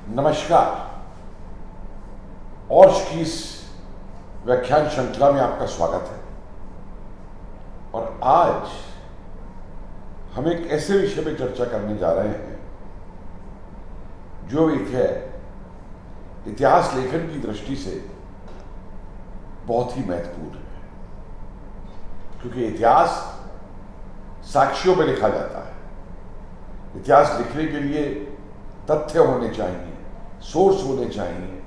नमस्कार। और की इस व्याख्यान श्रृंखला में आपका स्वागत है। और आज हम एक ऐसे विषय पर चर्चा करने जा रहे हैं जो एक है इतिहास लेखन की दृष्टि से बहुत ही महत्वपूर्ण है, क्योंकि इतिहास साक्ष्यों पर लिखा जाता है। इतिहास लिखने के लिए तथ्य होने चाहिए, सोर्स होने चाहिए,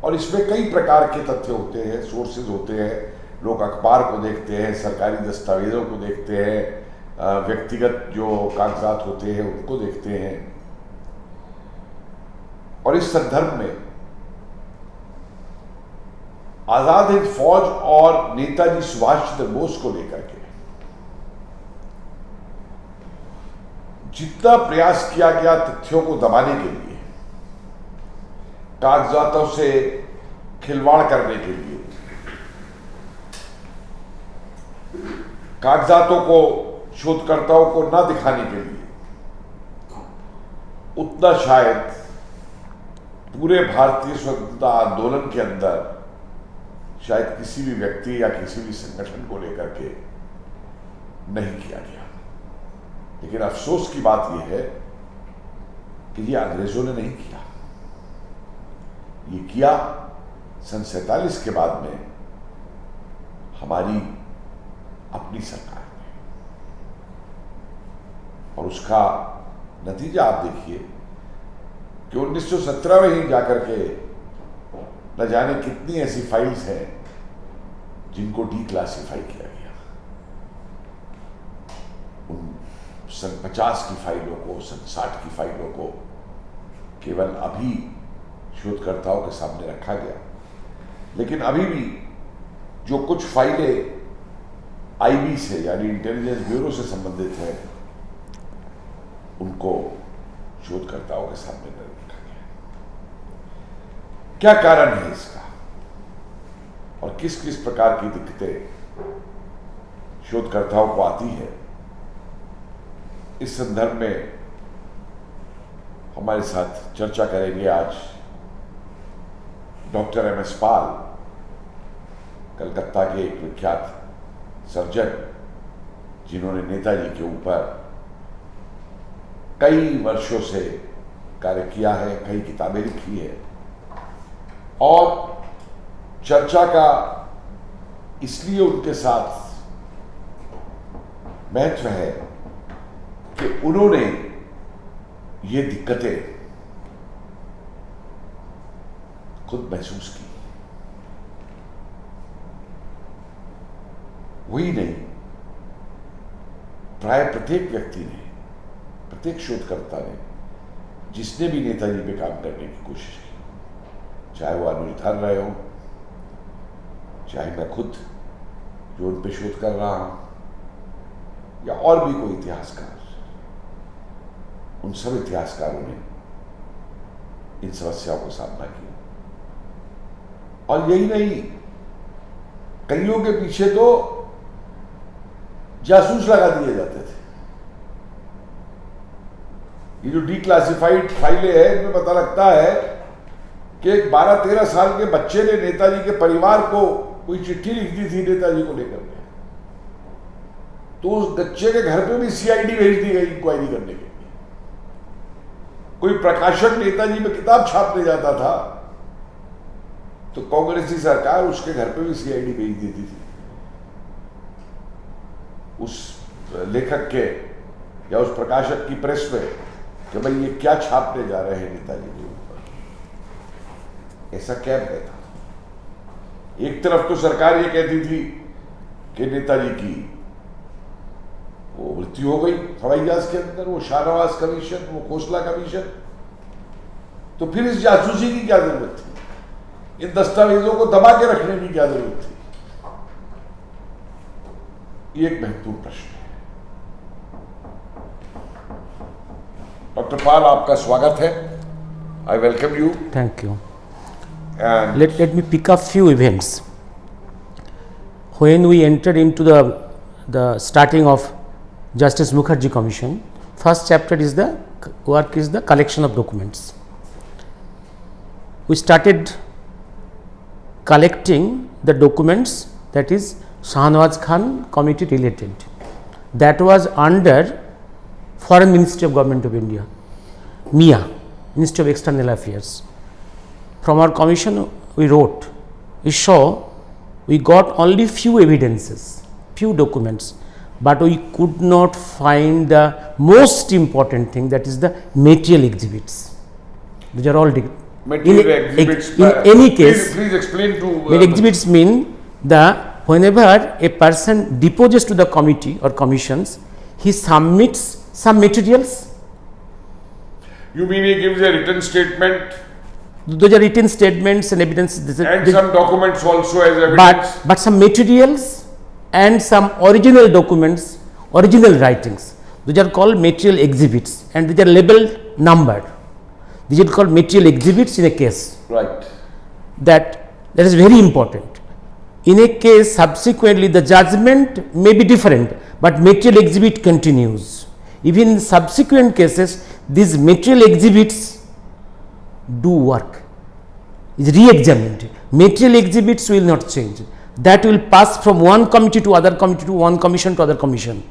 और इसमें कई प्रकार के तथ्य होते हैं, सोर्सेज होते हैं। लोग अखबार को देखते हैं, सरकारी दस्तावेजों को देखते हैं, व्यक्तिगत जो कागजात होते हैं उनको देखते हैं। और इस संदर्भ में आजाद हिंद फौज और नेताजी सुभाष चंद्र बोस को लेकर के जितना प्रयास किया गया तथ्यों को दबाने के लिए, कागजातों से खिलवाड़ करने के लिए, कागजातों को शोधकर्ताओं को न दिखाने के लिए, उतना शायद पूरे भारतीय स्वतंत्रता आंदोलन के अंदर शायद किसी भी व्यक्ति या किसी भी संगठन को लेकर के नहीं किया गया। लेकिन अफसोस की बात यह है कि ये अंग्रेजों ने नहीं किया, ये किया सन 47 के बाद में हमारी अपनी सरकार ने। और उसका नतीजा आप देखिए कि 1917 में ही जाकर के न जाने कितनी ऐसी फाइल्स हैं जिनको डीक्लासिफाई किया गया। उन सन 50 की फाइलों को, सन 60 की फाइलों को केवल अभी शोधकर्ताओं के सामने रखा गया। लेकिन अभी भी जो कुछ फाइलें आईबी से यानी इंटेलिजेंस ब्यूरो से संबंधित हैं, उनको शोधकर्ताओं के सामने नहीं रखा गया। क्या कारण है इसका और किस किस प्रकार की दिक्कतें शोधकर्ताओं को आती है, इस संदर्भ में हमारे साथ चर्चा करेंगे आज डॉक्टर एम.एस. पाल, कलकत्ता के एक विख्यात सर्जन, जिन्होंने नेताजी के ऊपर कई वर्षों से कार्य किया है, कई किताबें लिखी है। और चर्चा का इसलिए उनके साथ महत्व है कि उन्होंने ये दिक्कतें खुद महसूस की। वही नहीं, प्राय प्रत्येक व्यक्ति ने, प्रत्येक शोधकर्ता ने, जिसने भी नेताजी पे काम करने की कोशिश की, चाहे वो अनुष्ठान रहे हो, चाहे मैं खुद जो उन पे शोध कर रहा हूं, या और भी कोई इतिहासकार, उन सब इतिहासकारों ने इन समस्याओं को सामना किया। और यही नहीं, कईयों के पीछे तो जासूस लगा दिए जाते थे। ये जो डीक्लासिफाइड फाइलें हैं, इनमें पता लगता है कि एक 12-13 साल के बच्चे ने नेताजी के परिवार को कोई चिट्ठी लिख दी थी नेताजी को लेकर के, तो उस बच्चे के घर पे भी सीआईडी भेज दी गई इंक्वायरी करने के लिए। कोई प्रकाशक नेताजी पे किताब छापने जाता था तो कांग्रेसी सरकार उसके घर पे भी सीआईडी भेज देती थी, उस लेखक के या उस प्रकाशक की प्रेस में, कि भाई ये क्या छापने जा रहे हैं नेताजी के ऊपर। ऐसा क्या है था? एक तरफ तो सरकार ये कहती थी कि नेताजी की वो मृत्यु हो गई हवाई जहाज के अंदर, वो शाहनवाज कमीशन, वो खोसला कमीशन, तो फिर इस जासूसी की क्या जरूरत थी? इन दस्तावेजों को दबा के रखने की क्या जरूरत थी? ये एक महत्वपूर्ण प्रश्न है। डॉक्टर पाल, आपका स्वागत है। I welcome you. Thank you. Let me pick up few events. When we entered into the starting of Justice Mukherjee Commission, first chapter is the work is the collection of documents. we started collecting the documents, that is SHANAWAZ Khan committee related. That was under Foreign Ministry of Government of India, MIA, Ministry of External Affairs. From our commission we wrote, we saw we got only few evidences, few documents, but we could not find the most important thing, that is the material exhibits. These are all material exhibits. In any case, please explain to. Material exhibits mean whenever a person deposes to the committee or commissions, he submits some materials. You mean he gives a written statement? Those are written statements and evidences. And some documents also as evidence. But some materials and some original documents, original writings, those are called material exhibits, and these are labeled, numbered. These are called material exhibits in a case. Right. That is very important. In a case, subsequently the judgment may be different, but material exhibit continues. Even in subsequent cases, these material exhibits do work, is re-examined. Material exhibits will not change. That will pass from one committee to other committee, to one commission to other commission.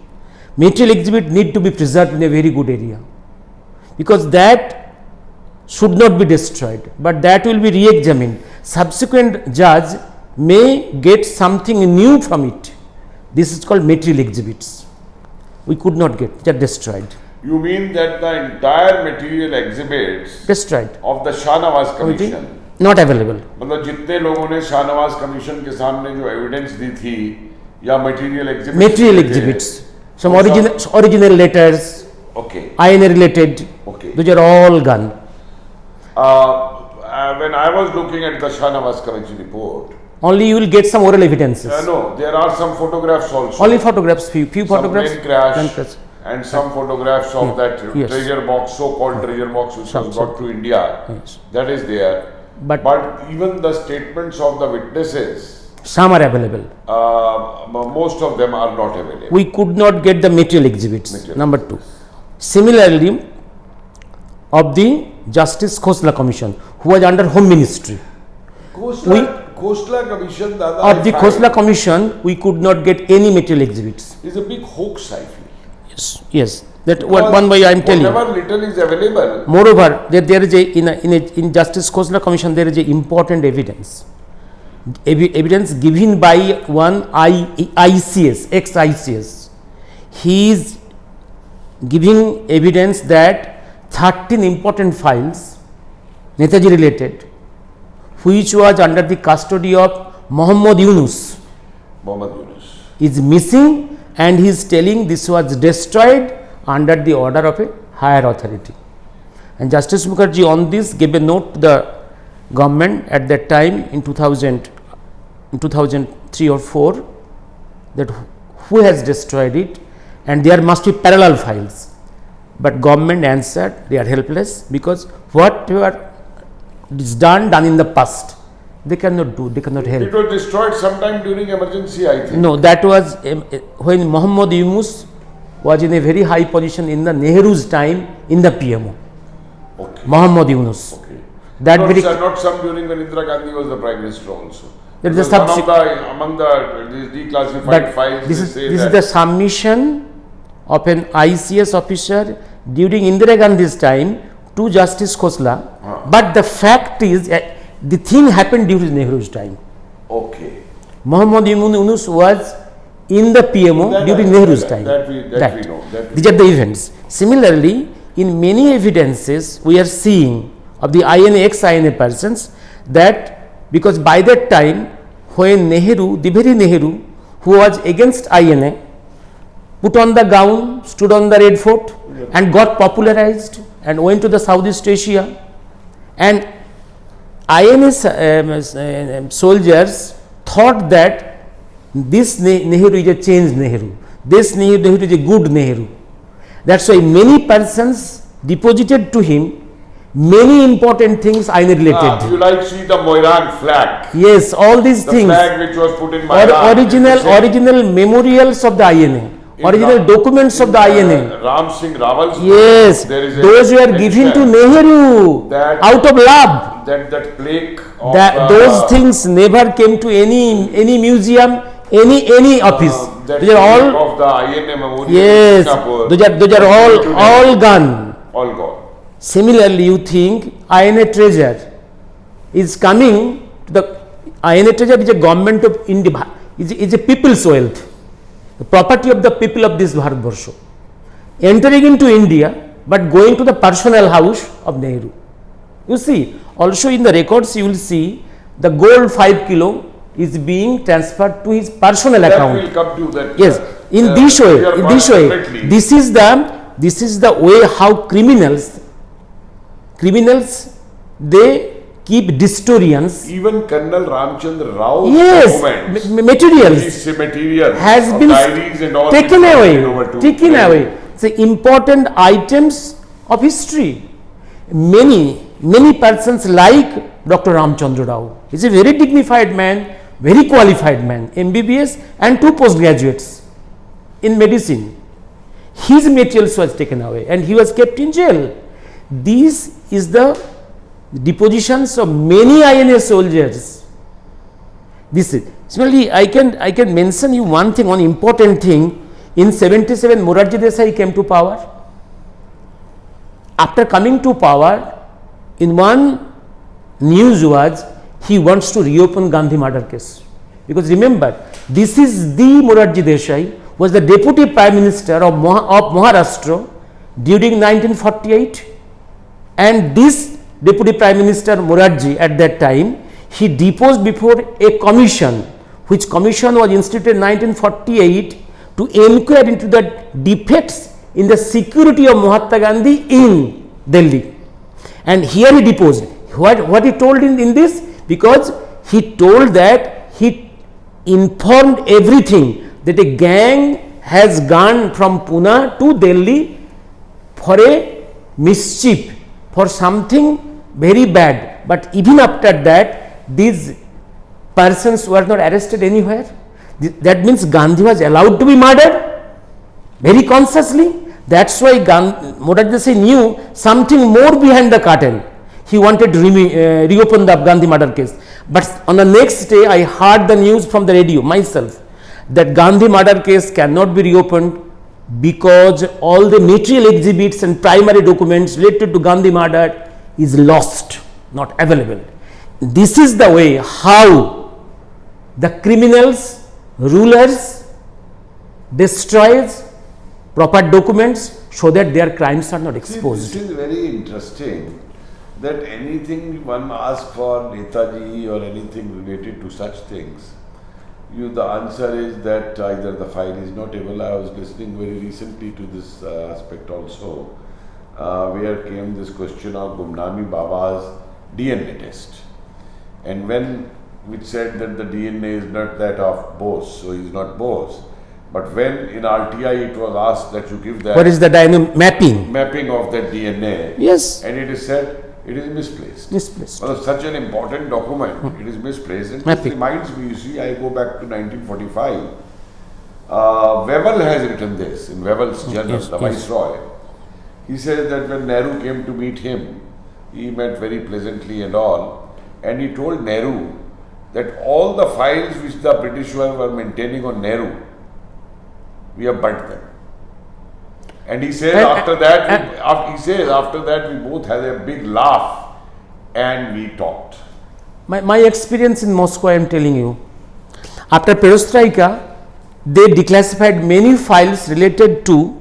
Material exhibit need to be preserved in a very good area, because that should not be destroyed, but that will be re-examined. Subsequent judge may get something new from it. This is called material exhibits. We could not get, they are destroyed. You mean that the entire material exhibits destroyed of the SHANAWAZ commission not available? मतलब जितने लोगों ने Shahnawaz commission के सामने जो evidence दी थी या material exhibits, some original letters, okay, INA related, okay, those are all gone. When I was looking at the SHANAWAZ commission report, only you will get some oral evidences. No, there are some photographs also. Only photographs, few photographs. Plane crash and some photographs of that treasure box, so-called treasure box, which was brought to India. Yes. That is there. But even the statements of the witnesses, some are available. Most of them are not available. We could not get the material exhibits. Number 2. Similarly, of the Justice KHOSLA Commission, who was under Home Ministry. KHOSLA Commission, of the KHOSLA Commission, we could not get any material exhibits. It's a big hoax, I feel. Yes. That one way I am telling you. Whatever little is available. Moreover, there is in Justice KHOSLA Commission, there is a important evidence. Evidence given by one ICS, ex-ICS. He is giving evidence that 13 important files, Netaji related, which was under the custody of Muhammad Yunus, is missing, and he is telling this was destroyed under the order of a higher authority. And Justice Mukherjee on this gave a note to the government at that time in 2003 or 4, that who has destroyed it, and there must be parallel files. But government answered they are helpless, because whatever is done in the past, they cannot do, they cannot help. It was destroyed sometime during emergency, I think. No, that was when Muhammad Yunus was in a very high position in the Nehru's time in the PMO. Okay. Muhammad Yunus. Okay. That not some during when Indira Gandhi was the Prime Minister also. That is among the declassified files. This is the submission of an ICS officer during Indira Gandhi's time to Justice KHOSLA. But the fact is, the thing happened during Nehru's time. Okay. Muhammad Yunus was in the PMO during Nehru's time. That we know. These are the events. Similarly, in many evidences we are seeing of the INA, ex-INA persons, that because by that time when the very Nehru, who was against INA, put on the gown, stood on the Red Fort, and got popularized and went to the Southeast Asia, and INA soldiers thought that this Nehru is a changed Nehru, this Nehru is a good Nehru. That's why many persons deposited to him many important things INA related. You like see the Moirang flag? Yes, all these the things. The flag which was put in Moirang. Original memorials of the INA. Original documents of the INA. Ram Singh Rawal's. Yes, those were given to Nehru out of love. that plaque of those things never came to any museum, any office. that Those are all of the INA memorial. yes. Singapore, Those are all gone. all gone. Similarly, you think INA treasure is coming to the INA treasure is a government of India, is a people's wealth, the property of the people of this Bharatvarsha, entering into India but going to the personal house of Nehru. You see, also in the records you will see the gold 5 kilo is being transferred to his personal account. That will come to that. Yes, in this way, this is the way how criminals they keep distorians. Even Colonel Ramchandra Rao Materials has been diaries and all taken away. The important items of history. Many persons like Dr. Ramchandra Rao. He is a very dignified man, very qualified man, MBBS and 2 postgraduates in medicine. His materials was taken away and he was kept in jail. This is the depositions of many INA soldiers. This is similarly I can mention you one important thing. In 77 Morarji Desai came to power. After coming to power, in one news was he wants to reopen Gandhi murder case, because remember this is the Morarji Desai was the deputy prime minister of Maharashtra during 1948, and this deputy prime minister Morarji at that time he deposed before a commission, which commission was instituted in 1948 to inquire into the defects in the security of Mahatma Gandhi in Delhi. And here he deposed. What he told in this? Because he told that he informed everything that a gang has gone from Pune to Delhi for a mischief, for something very bad. But even after that, these persons were not arrested anywhere. That means Gandhi was allowed to be murdered very consciously. That's why Morarji Desai knew something more behind the curtain. He wanted to reopen the Gandhi murder case. But on the next day, I heard the news from the radio myself that Gandhi murder case cannot be reopened because all the material exhibits and primary documents related to Gandhi murder is lost, not available. This is the way how the criminals, rulers destroys proper documents so that their crimes are not exposed. See, this is very interesting that anything one asks for Netaji or anything related to such things, the answer is that either the file is not able. I was listening very recently to this aspect also, where came this question of Gumnami Baba's DNA test, and which said that the DNA is not that of Bose, so he is not Bose. But when in RTI it was asked that you give that, what is the mapping of that DNA? Yes, and it is said it is misplaced. Well, such an important document, it is misplaced. And this reminds me, you see, I go back to 1945. Webber has written this in Webber's journal, the Viceroy. He says that when Nehru came to meet him, he met very pleasantly and all, and he told Nehru that all the files which the British were maintaining on Nehru, we have burnt them. And he says after that we both had a big laugh and we talked. My experience in Moscow, I am telling you, after Perestroika, they declassified many files related to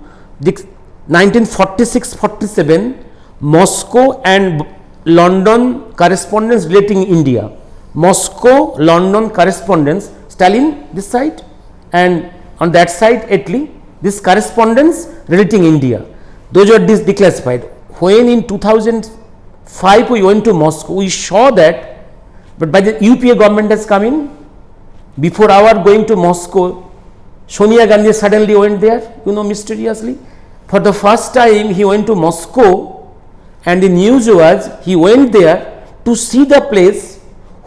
1946-47 Moscow and London correspondence relating India. Moscow, London correspondence, Stalin this side, and on that side Italy, this correspondence relating India. Those were declassified. When in 2005 we went to Moscow, we saw that, but by the UPA government has come in. Before our going to Moscow, Sonia Gandhi suddenly went there, mysteriously. For the first time he went to Moscow, and the news was he went there to see the place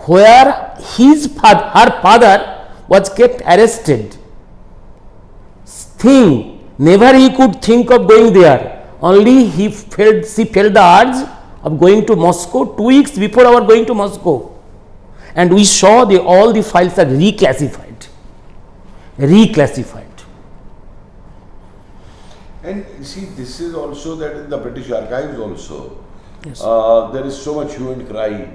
where her father was kept arrested. Never he could think of going there. Only she felt the urge of going to Moscow 2 weeks before our going to Moscow, and we saw all the files are reclassified. And you see, this is also that in the British archives also, Yes. there is so much hue and cry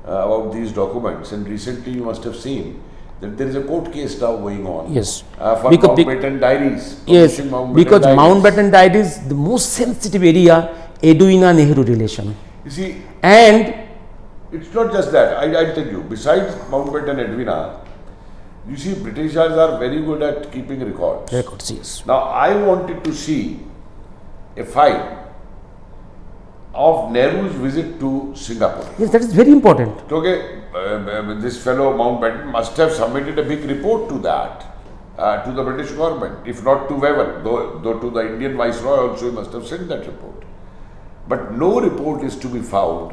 about these documents, and recently you must have seen that there is a court case now going on. Yes. For Mountbatten diaries. Yes, Mountbatten because diaries. Mountbatten diaries, the most sensitive area, Edwina-Nehru relation. You see, And it's not just that. I'll tell you, besides Mountbatten Edwina, you see, Britishers are very good at keeping records. yes. Now, I wanted to see a file of Nehru's visit to Singapore. Yes, that is very important. Okay, this fellow Mountbatten must have submitted a big report to that, to the British government, if not to Weber, though to the Indian Viceroy also he must have sent that report. But no report is to be found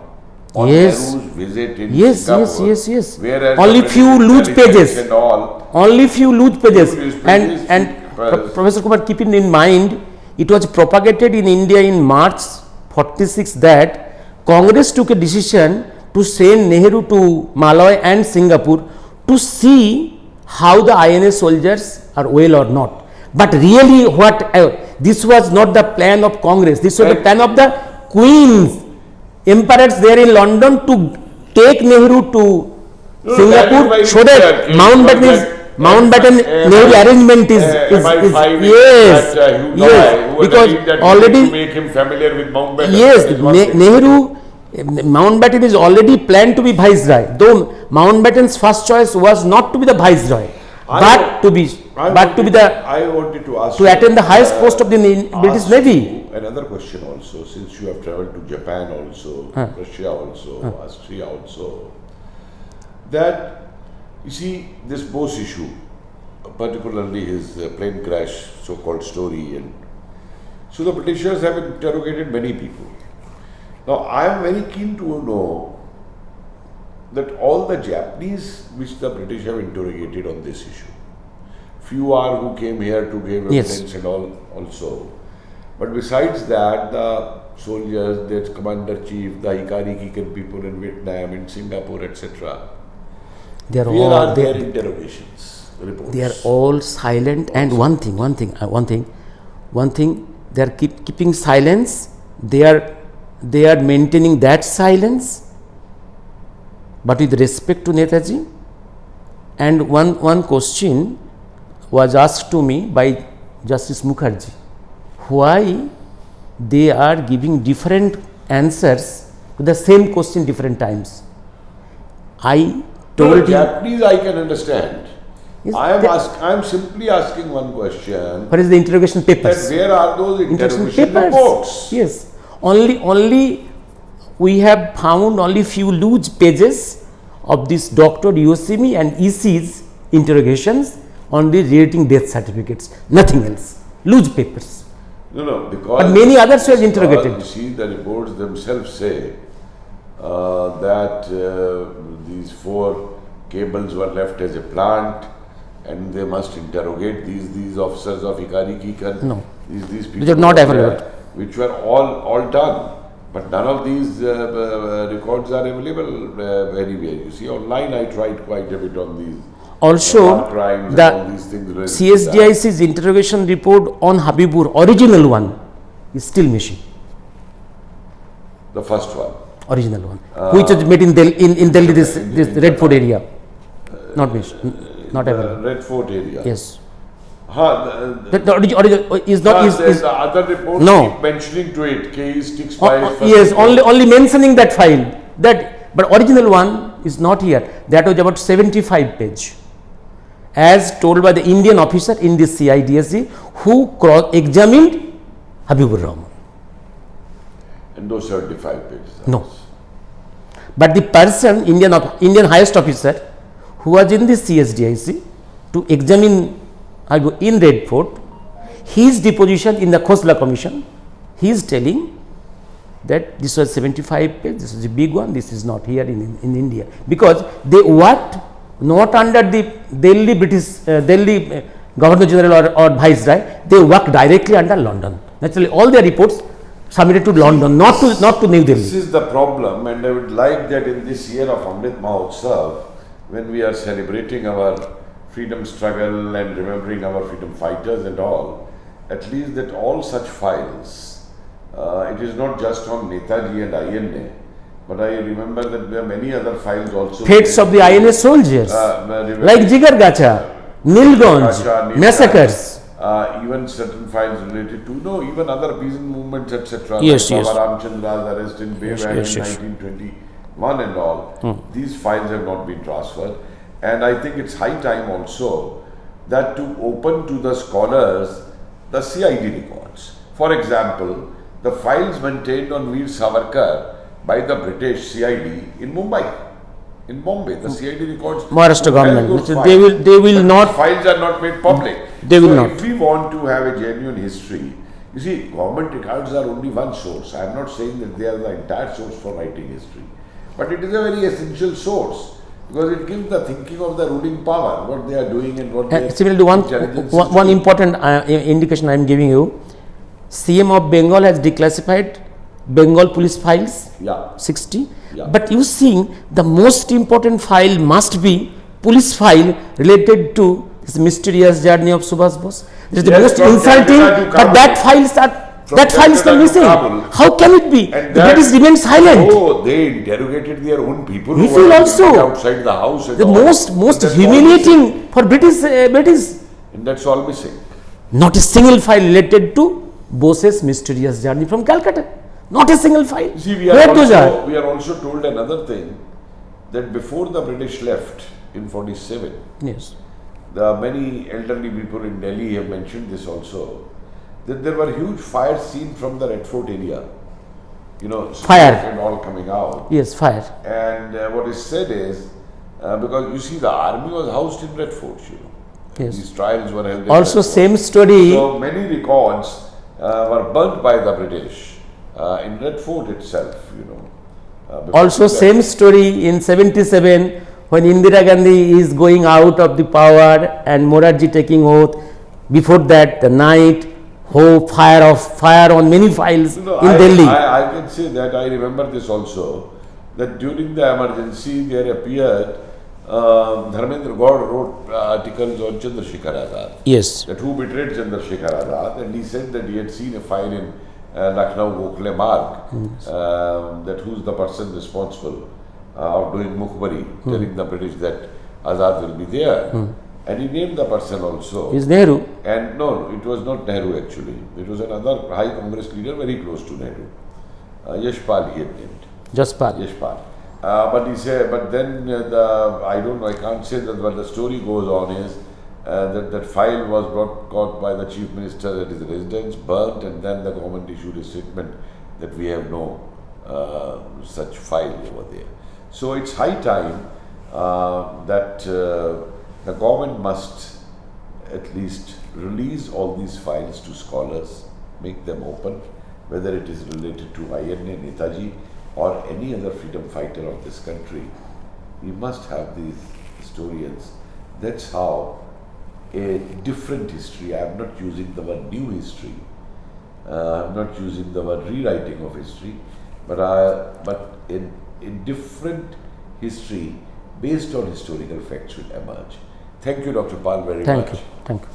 on Yes. Nehru's visit in Yes, Singapore. yes. Whereas Only the few British loose intelligence pages. and all, Only few loose pages. Few loose pages, And Professor Kumar, keeping in mind, it was propagated in India in March 46 that Congress took a decision to send Nehru to Malaya and Singapore to see how the INA soldiers are well or not. But really, this was not the plan of Congress. This was the plan of the Queen's emperors there in London to take Nehru to Singapore, so that Mountbatten Nehru arrangement is yes, because already to make him familiar with Mountbatten. yes, Mountbatten is already planned to be viceroy, though Mountbatten's first choice was not to be the viceroy, but to be to attend the highest post of the British Navy. Another question also, since you have travelled to Japan also, Russia also, Austria also, that you see this Bose issue, particularly his plane crash so-called story, and so the Britishers have interrogated many people. Now I am very keen to know that all the Japanese which the British have interrogated on this issue, few are who came here to give evidence and all also. But besides that, the soldiers, the commander-chief, the Hikari Kiken people in Vietnam, in Singapore, etc. Where are their interrogations, reports? They are all silent. And one thing, they are keeping silence. They are maintaining that silence, but with respect to Netaji. And one question was asked to me by Justice Mukherjee, why they are giving different answers to the same question different times. I told him, Japanese I can understand. Yes, I am simply asking one question. what is the interrogation papers? That where are those interrogation reports? Yes, only we have found only few loose pages of this Dr. Yoshimi and EC's interrogations on the relating death certificates, nothing else, loose papers. No, because but many others were interrogated. You see, the reports themselves say that these 4 cables were left as a plant, and they must interrogate these officers of Hikari Kiken. No, these people which are not available, which were all done. But none of these records are available anywhere. You see, online I tried quite a bit on these. Also, crimes the and all these things CSDIC's interrogation report on Habibur, original one, is still missing. The first one. Original one, which was made in Delhi, this Red Fort area. Not missing, not available. Red Fort area. Yes. The original is not. The other reports keep mentioning to it. Case sticks by. Yes, only mentioning that file. But original one is not here. That was about 75 page. As told by the Indian officer in this CIDSG who cross-examined Habibur Rahman. And those 75 pages. No. But the person, Indian highest officer who was in this CSDIC to examine in Red Fort, his deposition in the KHOSLA commission, he is telling that this was 75 pages, this is a big one, this is not here in India. Because they worked not under the Delhi Governor General or Viceroy, they worked directly under London. Naturally, all their reports submitted to London, not to New Delhi. This is the problem, and I would like that in this year of Amrit Mahotsav, when we are celebrating our freedom struggle and remembering our freedom fighters and all, at least that all such files, it is not just on Netaji and INA, but I remember that there are many other files also. Fates of the INA soldiers, like Jigar Gacha, Nilganj, massacres. Even certain files related to, even other peasant movements, etc. Yes, like yes. Baba Ramchandra's arrest in Baywan in 1921 and all. These files have not been transferred. And I think it's high time also that to open to the scholars the CID records. For example, the files maintained on Veer Savarkar by the British CID in Mumbai. In Bombay, the CID records. Maharashtra government, they will not. Files are not made public. They will not. If we want to have a genuine history, you see, government records are only one source. I am not saying that they are the entire source for writing history, but it is a very essential source because it gives the thinking of the ruling power, what they are doing and what they are. Similarly, one important indication I am giving you: CM of Bengal has declassified Bengal police files. 60. Yeah. But you see, the most important file must be police file related to this mysterious journey of Subhash Bose. It is the most insulting, but that file is missing. How can it be? The British remained silent. Oh, they interrogated their own people We who feel were also outside the house. And the most humiliating for British. And that's all missing. Not a single file related to Bose's mysterious journey from Calcutta. Not a single file. See, we are also told another thing, that before the British left in 47, yes, the many elderly people in Delhi have mentioned this also, that there were huge fires seen from the Red Fort area. Fire and all coming out. Yes, fire. And what is said is, because you see the army was housed in Red Fort, Yes. These trials were held in Also Red Fort. same story. So many records were burnt by the British in Red Fort itself, Also same story in 77 when Indira Gandhi is going out of the power and Morarji taking oath. Before that, the night, fire on many files in Delhi. I can say that I remember this also, that during the emergency there appeared Dharmendra Gaur wrote articles on Chandrasekhar Azad. Yes. That who betrayed Chandrasekhar Azad, and he said that he had seen a file in Lucknow Gokhale Marg, that who's the person responsible of doing mukhbari, telling the British that Azad will be there. And he named the person also. Is Nehru? And no, it was not Nehru actually. It was another high Congress leader very close to Nehru. Yashpal he had named. Yashpal. But he said, but then I don't know, I can't say that, but the story goes on is that file was caught by the chief minister at his residence, burnt, and then the government issued a statement that we have no such file over there. So it's high time that the government must at least release all these files to scholars, make them open, whether it is related to INA, Netaji, or any other freedom fighter of this country. We must have these historians. That's how a different history, I am not using the word new history, I am not using the word rewriting of history, but a different history based on historical facts will emerge. Thank you, Dr. Pal, very much. Thank you.